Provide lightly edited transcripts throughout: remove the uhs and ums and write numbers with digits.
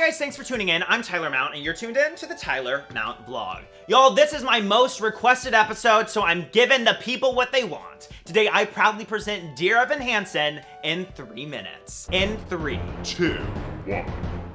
guys, thanks for tuning in. I'm Tyler Mount, and you're tuned in to the Tyler Mount Vlog. Y'all, this is my most requested episode, so I'm giving the people what they want. Today, I proudly present Dear Evan Hansen in 3 minutes. In 3, 2, 1.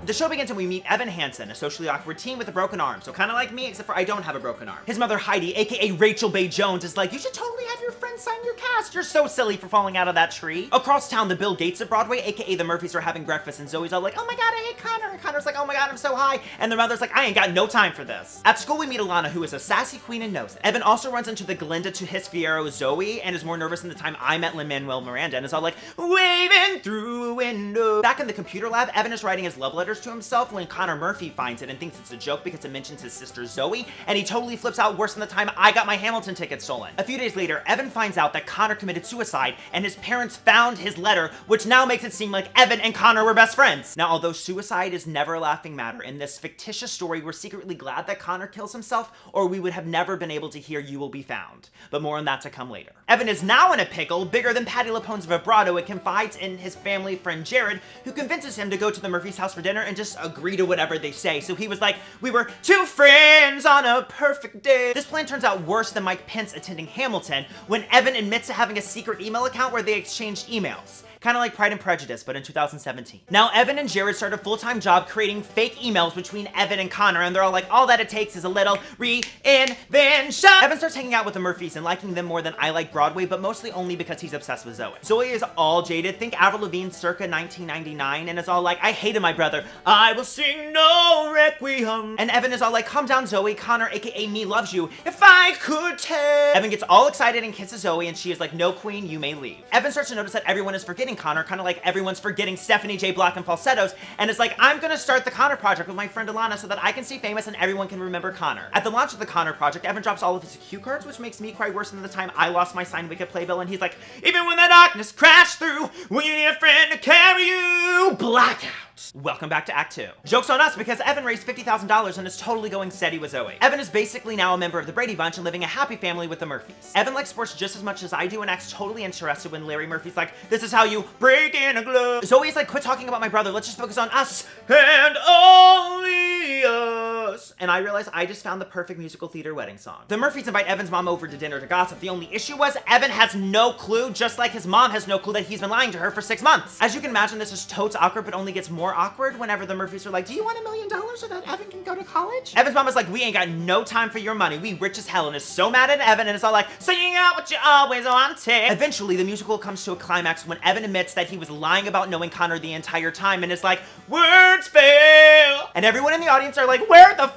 The show begins and we meet Evan Hansen, a socially awkward teen with a broken arm, so kind of like me, except for I don't have a broken arm. His mother, Heidi, aka Rachel Bay Jones, is like, you should totally have your friends sign your cast. You're so silly for falling out of that tree. Across town, the Bill Gates of Broadway, aka the Murphys, are having breakfast, and Zoe's all like, oh my god, I hate Connor. And Connor's like, oh my god, I'm so high. And the mother's like, I ain't got no time for this. At school, we meet Alana, who is a sassy queen and knows it. Evan also runs into the Glinda to his Fiero Zoe, and is more nervous than the time I met Lin-Manuel Miranda, and is all like, waving through a window. Back in the computer lab, Evan is writing his love letters to himself when Connor Murphy finds it and thinks it's a joke because it mentions his sister Zoe, and he totally flips out worse than the time I got my Hamilton ticket stolen. A few days later, Evan finds out that Connor committed suicide and his parents found his letter, which now makes it seem like Evan and Connor were best friends. Now, although suicide is never a laughing matter, in this fictitious story, we're secretly glad that Connor kills himself, or we would have never been able to hear You Will Be Found. But more on that to come later. Evan is now in a pickle, bigger than Patti LuPone's vibrato, and confides in his family friend Jared, who convinces him to go to the Murphys' house for dinner and just agree to whatever they say. So he was like, we were two friends on a perfect day. This plan turns out worse than Mike Pence attending Hamilton when Evan admits to having a secret email account where they exchanged emails. Kind of like Pride and Prejudice, but in 2017. Now, Evan and Jared start a full-time job creating fake emails between Evan and Connor, and they're all like, all that it takes is a little reinvention. Evan starts hanging out with the Murphys and liking them more than I like Broadway, but mostly only because he's obsessed with Zoe. Zoe is all jaded. Think Avril Lavigne circa 1999, and is all like, I hated my brother. I will sing no requiem. And Evan is all like, calm down, Zoe. Connor, aka me, loves you. If I could tell. Evan gets all excited and kisses Zoe, and she is like, no, queen, you may leave. Evan starts to notice that everyone is forgetting Connor, kind of like everyone's forgetting Stephanie J. Block and falsettos, and is like, I'm gonna start the Connor Project with my friend Alana so that I can stay famous and everyone can remember Connor. At the launch of the Connor Project, Evan drops all of his cue cards, which makes me cry worse than the time I lost my signed Wicked playbill, and he's like, even when the darkness crashed through, we need a friend to carry you. Blackout. Welcome back to Act 2. Joke's on us because Evan raised $50,000 and is totally going steady with Zoe. Evan is basically now a member of the Brady Bunch and living a happy family with the Murphys. Evan likes sports just as much as I do and acts totally interested when Larry Murphy's like, this is how you break in a glove. Zoe's like, quit talking about my brother, let's just focus on us and only us. And I realized I just found the perfect musical theater wedding song. The Murphys invite Evan's mom over to dinner to gossip. The only issue was Evan has no clue, just like his mom has no clue that he's been lying to her for 6 months. As you can imagine, this is totes awkward, but only gets more awkward whenever the Murphys are like, do you want $1 million so that Evan can go to college? Evan's mom is like, we ain't got no time for your money. We rich as hell, and is so mad at Evan and is all like, so you got what you always wanted. Eventually, the musical comes to a climax when Evan admits that he was lying about knowing Connor the entire time and is like, words fail. And everyone in the audience are like, where the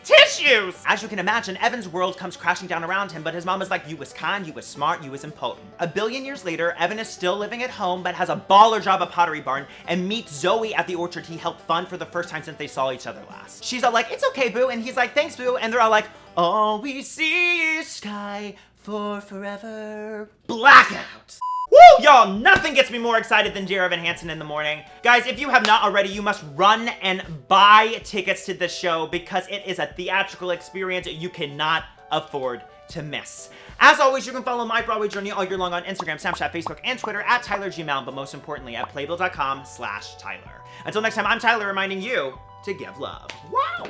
tissues? As you can imagine, Evan's world comes crashing down around him, but his mom is like, you was kind, you was smart, you was impotent. A billion years later, Evan is still living at home, but has a baller job at Pottery Barn, and meets Zoe at the orchard he helped fund for the first time since they saw each other last. She's all like, it's okay, boo, and he's like, thanks, boo, and they're all like, all we see is sky for forever. Blackout. Woo! Y'all, nothing gets me more excited than Dear Evan Hansen in the morning. Guys, if you have not already, you must run and buy tickets to this show because it is a theatrical experience you cannot afford to miss. As always, you can follow my Broadway journey all year long on Instagram, Snapchat, Facebook, and Twitter at Tyler G. Mount, but most importantly at playbill.com/Tyler. Until next time, I'm Tyler reminding you to give love. Wow!